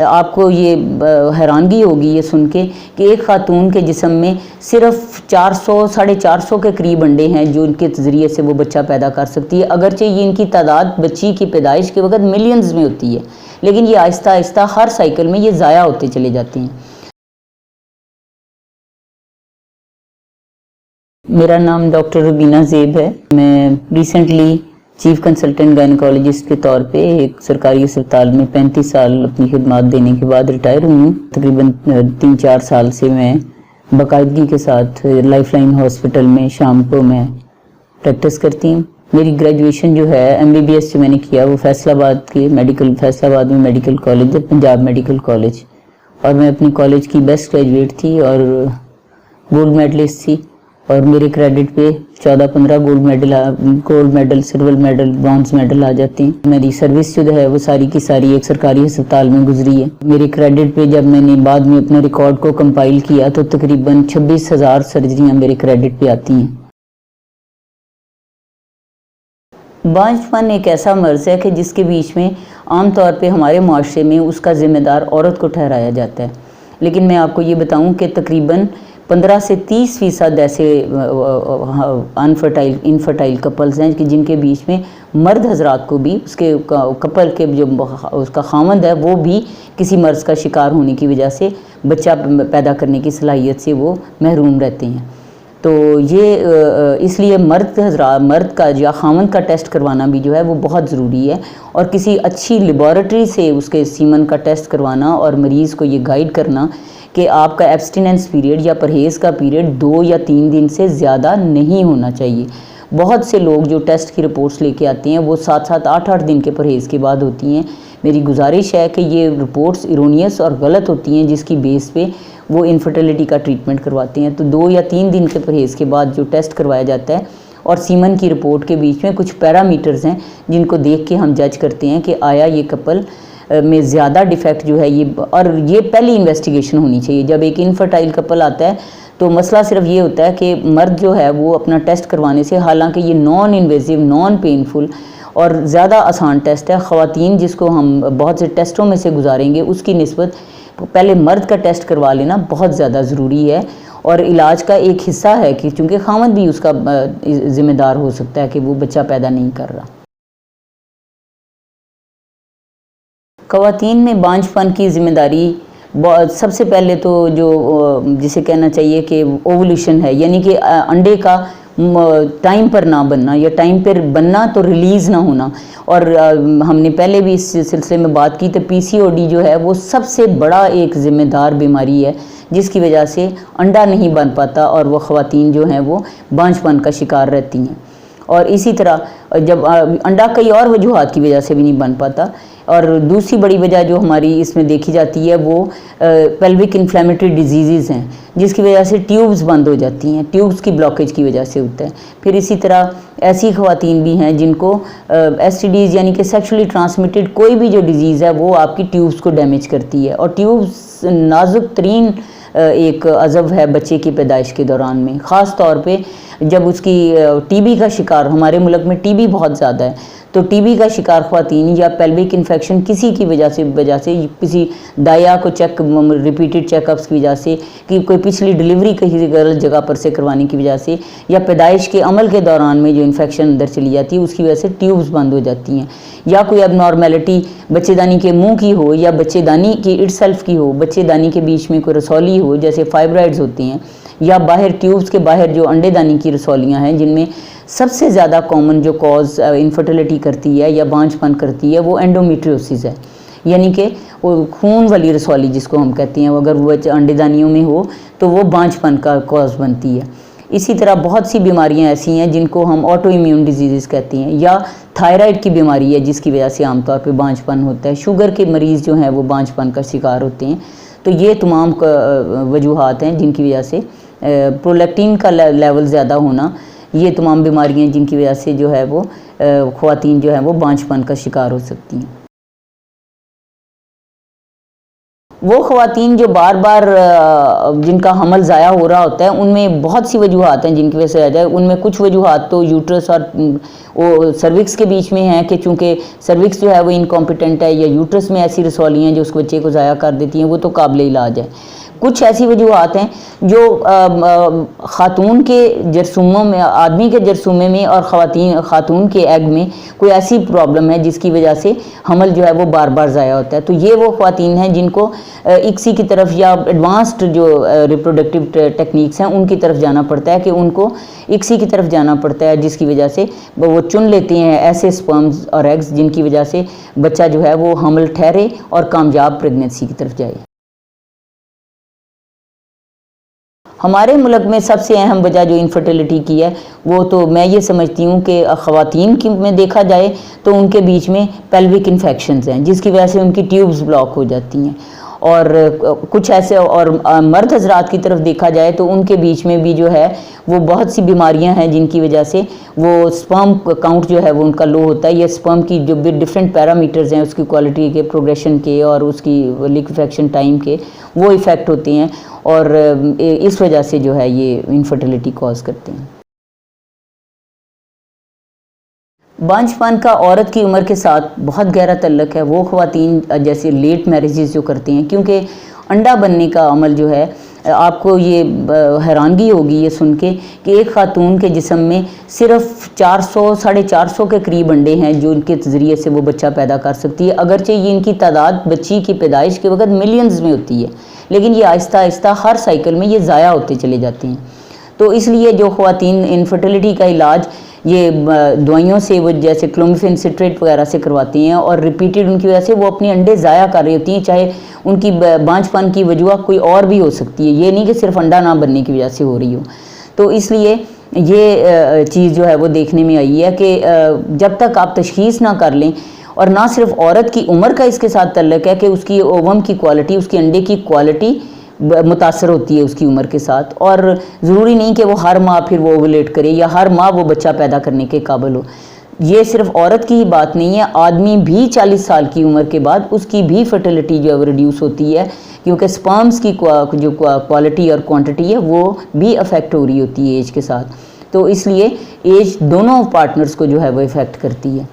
آپ کو یہ حیرانگی ہوگی یہ سن کے کہ ایک خاتون کے جسم میں صرف 400-450 کے قریب انڈے ہیں جو ان کے ذریعے سے وہ بچہ پیدا کر سکتی ہے، اگرچہ یہ ان کی تعداد بچی کی پیدائش کے وقت ملینز میں ہوتی ہے، لیکن یہ آہستہ آہستہ ہر سائیکل میں یہ ضائع ہوتے چلے جاتے ہیں۔ میرا نام ڈاکٹر ربینہ زیب ہے۔ میں ریسنٹلی چیف کنسلٹنٹ گائنیکالوجسٹ کے طور پہ ایک سرکاری اسپتال میں 35 سال اپنی خدمات دینے کے بعد ریٹائر ہوئی ہوں۔ تقریباً 3-4 سال سے میں باقاعدگی کے ساتھ لائف لائن ہاسپٹل میں شام کو میں پریکٹس کرتی ہوں۔ میری گریجویشن جو ہے MBBS جو میں نے کیا وہ فیصل آباد میں میڈیکل کالج ہے، پنجاب میڈیکل کالج، اور میں اپنی کالج کی بیسٹ گریجویٹ تھی اور گولڈ میڈلسٹ تھی، اور میرے کریڈٹ پہ 14-15 gold medal, silver medal, bronze medal آ جاتے ہیں۔ میری سروس جو ہے وہ ساری کی ساری ایک سرکاری ہسپتال میں گزری ہے۔ میرے کریڈٹ پہ جب میں نے بعد میں اپنے ریکارڈ کو کمپائل کیا تو تقریباً 26,000 سرجریاں میرے کریڈٹ پہ آتی ہیں۔ بانجھ پن ایک ایسا مرض ہے کہ جس کے بیچ میں عام طور پہ ہمارے معاشرے میں اس کا ذمہ دار عورت کو ٹھہرایا جاتا ہے، لیکن میں آپ کو یہ بتاؤں کہ تقریباً 15 سے 30% ایسے انفرٹائل کپلز ہیں کہ جن کے بیچ میں مرد حضرات کو بھی اس کے کپل کے جو اس کا خاوند ہے وہ بھی کسی مرض کا شکار ہونے کی وجہ سے بچہ پیدا کرنے کی صلاحیت سے وہ محروم رہتے ہیں۔ تو یہ اس لیے مرد کا یا خاوند کا ٹیسٹ کروانا بھی جو ہے وہ بہت ضروری ہے، اور کسی اچھی لیبارٹری سے اس کے سیمن کا ٹیسٹ کروانا اور مریض کو یہ گائیڈ کرنا کہ آپ کا ایبسٹیننس پیریڈ یا پرہیز کا پیریڈ 2 یا 3 دن سے زیادہ نہیں ہونا چاہیے۔ بہت سے لوگ جو ٹیسٹ کی رپورٹس لے کے آتے ہیں وہ 7-7 8-8 دن کے پرہیز کے بعد ہوتی ہیں۔ میری گزارش ہے کہ یہ رپورٹس ایرونیس اور غلط ہوتی ہیں جس کی بیس پہ وہ انفرٹیلٹی کا ٹریٹمنٹ کرواتے ہیں۔ تو 2 یا 3 دن کے پرہیز کے بعد جو ٹیسٹ کروایا جاتا ہے اور سیمن کی رپورٹ کے بیچ میں کچھ پیرامیٹرز ہیں جن کو دیکھ کے ہم جج کرتے ہیں کہ آیا یہ کپل میں زیادہ ڈیفیکٹ جو ہے اور یہ پہلی انویسٹیگیشن ہونی چاہیے۔ جب ایک انفرٹائل کپل آتا ہے تو مسئلہ صرف یہ ہوتا ہے کہ مرد جو ہے وہ اپنا ٹیسٹ کروانے سے، حالانکہ یہ نان انویزیو، نان پینفل اور زیادہ آسان ٹیسٹ ہے، خواتین جس کو ہم بہت سے ٹیسٹوں میں سے گزاریں گے اس کی نسبت پہلے مرد کا ٹیسٹ کروا لینا بہت زیادہ ضروری ہے، اور علاج کا ایک حصہ ہے کہ چونکہ خاوند بھی اس کا ذمہ دار ہو سکتا ہے کہ وہ بچہ پیدا نہیں کر رہا۔ خواتین میں بانجھ پن کی ذمہ داری سب سے پہلے تو جو جسے کہنا چاہیے کہ اوولوشن ہے، یعنی کہ انڈے کا ٹائم پر نہ بننا یا ٹائم پر بننا تو ریلیز نہ ہونا، اور ہم نے پہلے بھی اس سلسلے میں بات کی تو PCOD جو ہے وہ سب سے بڑا ایک ذمہ دار بیماری ہے جس کی وجہ سے انڈا نہیں بن پاتا اور وہ خواتین جو ہیں وہ بانجھ پن کا شکار رہتی ہیں۔ اور اسی طرح جب انڈا کئی اور وجوہات کی وجہ سے بھی نہیں بن پاتا، اور دوسری بڑی وجہ جو ہماری اس میں دیکھی جاتی ہے وہ پیلوک انفلیمیٹری ڈیزیزز ہیں جس کی وجہ سے ٹیوبز بند ہو جاتی ہیں، ٹیوبز کی بلاکیج کی وجہ سے ہوتا ہے۔ پھر اسی طرح ایسی خواتین بھی ہیں جن کو STDs یعنی کہ سیکشولی ٹرانسمیٹڈ کوئی بھی جو ڈیزیز ہے وہ آپ کی ٹیوبز کو ڈیمیج کرتی ہے، اور ٹیوبز نازک ترین ایک عضو ہے بچے کی پیدائش کے دوران میں، خاص طور پہ جب اس کی TB کا شکار، ہمارے ملک میں TB بہت زیادہ ہے، تو TB کا شکار خواتین یا پیلوک انفیکشن کسی کی وجہ سے کسی دایا کو ریپیٹڈ چیک اپس کی وجہ سے، کہ کوئی پچھلی ڈیلیوری کسی غلط جگہ پر سے کروانے کی وجہ سے، یا پیدائش کے عمل کے دوران میں جو انفیکشن اندر چلی جاتی ہے اس کی وجہ سے ٹیوبز بند ہو جاتی ہیں، یا کوئی اب نارمیلٹی بچے دانی کے منہ کی ہو یا بچے دانی کی اٹ سیلف کی ہو، بچے دانی کے بیچ میں کوئی رسولی ہو جیسے فائبرائڈز ہوتے ہیں، یا باہر ٹیوبز کے باہر جو انڈے دانی کی رسولیاں ہیں جن میں سب سے زیادہ کامن جو کاز انفرٹیلٹی کرتی ہے یا بانجھ پن کرتی ہے وہ اینڈومیٹریوسس ہے، یعنی کہ وہ خون والی رسولی جس کو ہم کہتے ہیں، اگر وہ انڈے دانیوں میں ہو تو وہ بانجھ پن کا کاز بنتی ہے۔ اسی طرح بہت سی بیماریاں ایسی ہیں جن کو ہم آٹو امیون ڈیزیزز کہتے ہیں، یا تھائرائڈ کی بیماری ہے جس کی وجہ سے عام طور پہ بانجھ پن ہوتا ہے، شوگر کے مریض جو ہیں وہ بانجھ پن کا شکار ہوتے ہیں۔ تو یہ تمام وجوہات ہیں جن کی وجہ سے پرولیکٹین کا لیول زیادہ ہونا، یہ تمام بیماریاں جن کی وجہ سے جو ہے وہ خواتین جو ہیں وہ بانجھ پن کا شکار ہو سکتی ہیں۔ وہ خواتین جو بار بار جن کا حمل ضائع ہو رہا ہوتا ہے، ان میں بہت سی وجوہات ہیں جن کی وجہ سے آ جائے. ان میں کچھ وجوہات تو یوٹرس اور وہ سروکس کے بیچ میں ہیں کہ چونکہ سروکس جو ہے وہ انکمپیٹنٹ ہے، یا یوٹرس میں ایسی رسولیاں ہیں جو اس بچے کو ضائع کر دیتی ہیں، وہ تو قابل علاج ہے. کچھ ایسی وجوہات ہیں جو خاتون کے جرثوموں میں، آدمی کے جرثومے میں اور خاتون کے ایگ میں کوئی ایسی پرابلم ہے جس کی وجہ سے حمل جو ہے وہ بار بار ضائع ہوتا ہے. تو یہ وہ خواتین ہیں جن کو اکسی کی طرف یا ایڈوانسڈ جو ریپروڈکٹیو ٹیکنیکس ہیں ان کی طرف جانا پڑتا ہے، کہ ان کو اکسی کی طرف جانا پڑتا ہے، جس کی وجہ سے وہ چن لیتے ہیں ایسے سپرمز اور ایگز جن کی وجہ سے بچہ جو ہے وہ حمل ٹھہرے اور کامیاب پریگننسی کی طرف جائے. ہمارے ملک میں سب سے اہم وجہ جو انفرٹیلٹی کی ہے وہ تو میں یہ سمجھتی ہوں کہ خواتین کی میں دیکھا جائے تو ان کے بیچ میں پیلوک انفیکشنز ہیں، جس کی وجہ سے ان کی ٹیوبز بلاک ہو جاتی ہیں. اور کچھ ایسے اور مرد حضرات کی طرف دیکھا جائے تو ان کے بیچ میں بھی جو ہے وہ بہت سی بیماریاں ہیں جن کی وجہ سے وہ سپرم کاؤنٹ جو ہے وہ ان کا لو ہوتا ہے. یہ سپرم کی جو ڈفرینٹ پیرامیٹرز ہیں، اس کی کوالٹی کے، پروگریشن کے اور اس کی لیکوفیکشن ٹائم کے، وہ ایفیکٹ ہوتے ہیں اور اس وجہ سے جو ہے یہ انفرٹیلٹی کاز کرتے ہیں. بانجھ پن کا عورت کی عمر کے ساتھ بہت گہرا تعلق ہے. وہ خواتین جیسے لیٹ میرجز جو کرتے ہیں، کیونکہ انڈا بننے کا عمل جو ہے، آپ کو یہ حیرانگی ہوگی یہ سن کے کہ ایک خاتون کے جسم میں صرف 400-450 کے قریب انڈے ہیں جو ان کے ذریعے سے وہ بچہ پیدا کر سکتی ہے، اگرچہ یہ ان کی تعداد بچی کی پیدائش کے وقت ملینز میں ہوتی ہے، لیکن یہ آہستہ آہستہ ہر سائیکل میں یہ ضائع ہوتے چلے جاتے ہیں. تو اس لیے جو خواتین انفرٹیلٹی کا علاج یہ دوائیوں سے، وہ جیسے کلومیفین سٹریٹ وغیرہ سے کرواتی ہیں، اور ریپیٹڈ ان کی وجہ سے وہ اپنے انڈے ضائع کر رہی ہوتی ہیں، چاہے ان کی بانجھ پن کی وجہ کوئی اور بھی ہو سکتی ہے، یہ نہیں کہ صرف انڈا نہ بننے کی وجہ سے ہو رہی ہو. تو اس لیے یہ چیز جو ہے وہ دیکھنے میں آئی ہے کہ جب تک آپ تشخیص نہ کر لیں، اور نہ صرف عورت کی عمر کا اس کے ساتھ تعلق ہے کہ اس کی اووم کی کوالٹی، اس کے انڈے کی کوالٹی متاثر ہوتی ہے اس کی عمر کے ساتھ، اور ضروری نہیں کہ وہ ہر ماہ پھر وہ اوولیٹ کرے یا ہر ماہ وہ بچہ پیدا کرنے کے قابل ہو. یہ صرف عورت کی ہی بات نہیں ہے، آدمی بھی 40 سال کی عمر کے بعد اس کی بھی فرٹیلٹی جو ہے وہ ریڈیوس ہوتی ہے، کیونکہ سپرمز کی جو کوالٹی اور کوانٹٹی ہے وہ بھی افیکٹ ہو رہی ہوتی ہے ایج کے ساتھ. تو اس لیے ایج دونوں پارٹنرز کو جو ہے وہ افیکٹ کرتی ہے.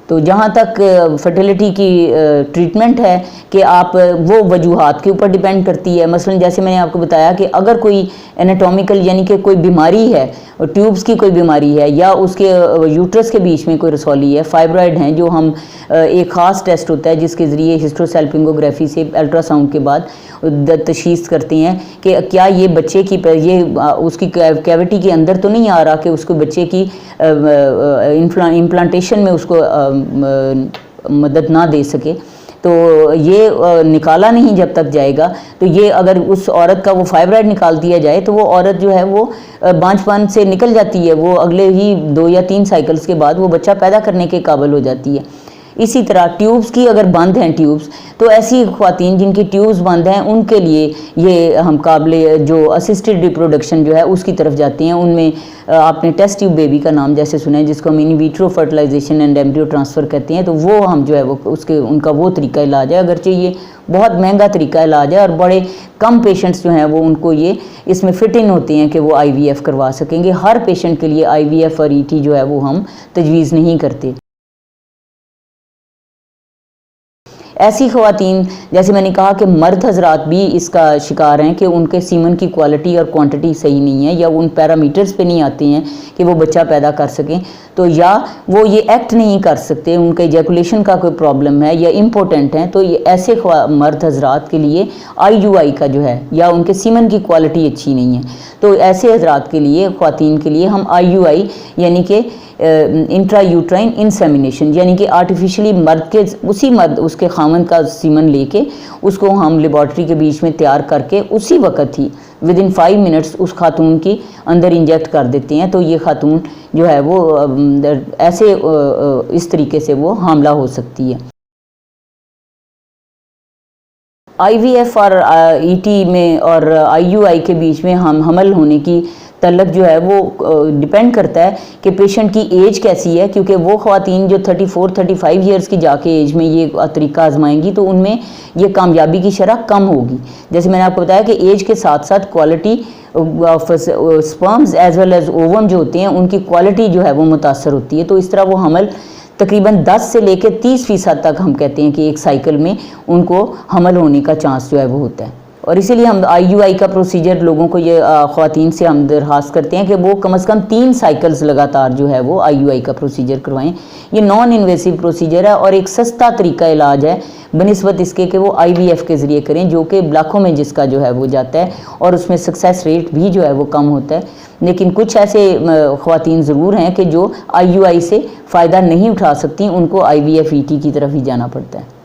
تو جہاں تک فرٹیلٹی کی ٹریٹمنٹ ہے کہ آپ وہ وجوہات کے اوپر ڈیپینڈ کرتی ہے. مثلا جیسے میں نے آپ کو بتایا کہ اگر کوئی انیٹومیکل یعنی کہ کوئی بیماری ہے، ٹیوبز کی کوئی بیماری ہے، یا اس کے یوٹرس کے بیچ میں کوئی رسولی ہے، فائبرائڈ ہیں، جو ہم ایک خاص ٹیسٹ ہوتا ہے جس کے ذریعے ہسٹروسیلپنگوگرافی سے الٹرا ساؤنڈ کے بعد تشخیص کرتے ہیں کہ کیا یہ بچے کی یہ اس کی کیوٹی کے اندر تو نہیں آ رہا کہ اس کو بچے کی امپلانٹیشن میں اس کو مدد نہ دے سکے. تو یہ نکالا نہیں جب تک جائے گا. تو یہ اگر اس عورت کا وہ فائبرائڈ نکال دیا جائے تو وہ عورت جو ہے وہ بانجھ پن سے نکل جاتی ہے، وہ اگلے ہی 2 یا 3 سائیکلز کے بعد وہ بچہ پیدا کرنے کے قابل ہو جاتی ہے. اسی طرح ٹیوبز کی اگر بند ہیں ٹیوبز، تو ایسی خواتین جن کی ٹیوبز بند ہیں ان کے لیے یہ ہم قابل جو اسسٹڈ ریپروڈکشن جو ہے اس کی طرف جاتے ہیں. ان میں آپ نے ٹیسٹ ٹیوب بیبی کا نام جیسے سنا ہے، جس کو ہم in vitro fertilization and embryo transfer کہتے ہیں. تو وہ ہم جو ہے وہ ان کا وہ طریقہ علاج ہے، اگرچہ یہ بہت مہنگا طریقہ علاج ہے، اور بڑے کم پیشنٹس جو ہیں وہ ان کو یہ اس میں فٹ ان ہوتے ہیں کہ وہ آئی وی ایف کروا سکیں گے. ہر پیشنٹ کے لیے آئی وی ایف اور ای ٹی جو ہے وہ ہم تجویز نہیں کرتے. ایسی خواتین جیسے میں نے کہا کہ مرد حضرات بھی اس کا شکار ہیں کہ ان کے سیمن کی کوالٹی اور کوانٹٹی صحیح نہیں ہے، یا ان پیرامیٹرز پہ نہیں آتے ہیں کہ وہ بچہ پیدا کر سکیں. تو یا وہ یہ ایکٹ نہیں کر سکتے، ان کے ایجیکولیشن کا کوئی پرابلم ہے یا امپورٹنٹ ہیں. تو یہ ایسے مرد حضرات کے لیے آئی یو آئی کا جو ہے، یا ان کے سیمن کی کوالٹی اچھی نہیں ہے، تو ایسے حضرات کے لیے، خواتین کے لیے ہم آئی یو آئی یعنی کہ انٹرا یوٹرائن انسیمینیشن، یعنی کہ آرٹیفیشلی مرد اس کے خامن کا سیمن لے کے اس کو ہم لیبارٹری کے بیچ میں تیار کر کے اسی وقت ہی ودن 5 منٹس اس خاتون کی اندر انجیکٹ کر دیتے ہیں. تو یہ خاتون جو ہے وہ ایسے اس طریقے سے وہ حاملہ ہو سکتی ہے. آئی وی ایف اور ای ٹی میں اور آئی یو آئی کے بیچ میں ہم حمل ہونے کی تعلق جو ہے وہ ڈیپینڈ کرتا ہے کہ پیشنٹ کی ایج کیسی ہے، کیونکہ وہ خواتین جو 34-35 ایئرس کی جا کے ایج میں یہ طریقہ آزمائیں گی تو ان میں یہ کامیابی کی شرح کم ہوگی. جیسے میں نے آپ کو بتایا کہ ایج کے ساتھ ساتھ quality sperms as well as ovum جو ہوتے ہیں ان کی کوالٹی جو ہے وہ متاثر ہوتی ہے. تو اس طرح وہ حمل تقریباً 10 سے لے کے 30% تک ہم کہتے ہیں کہ ایک سائیکل میں ان کو حمل ہونے کا چانس جو ہے وہ ہوتا ہے. اور اسی لیے ہم IUI کا پروسیجر لوگوں کو یہ خواتین سے ہم درخواست کرتے ہیں کہ وہ کم از کم 3 سائیکلز لگاتار جو ہے وہ IUI کا پروسیجر کروائیں. یہ نان انویسو پروسیجر ہے اور ایک سستا طریقہ علاج ہے بنسبت اس کے کہ وہ IVF کے ذریعے کریں، جو کہ لاکھوں میں جس کا جو ہے وہ جاتا ہے اور اس میں سکسیس ریٹ بھی جو ہے وہ کم ہوتا ہے. لیکن کچھ ایسے خواتین ضرور ہیں کہ جو IUI سے فائدہ نہیں اٹھا سکتی، ان کو IVF ET کی طرف ہی جانا پڑتا ہے.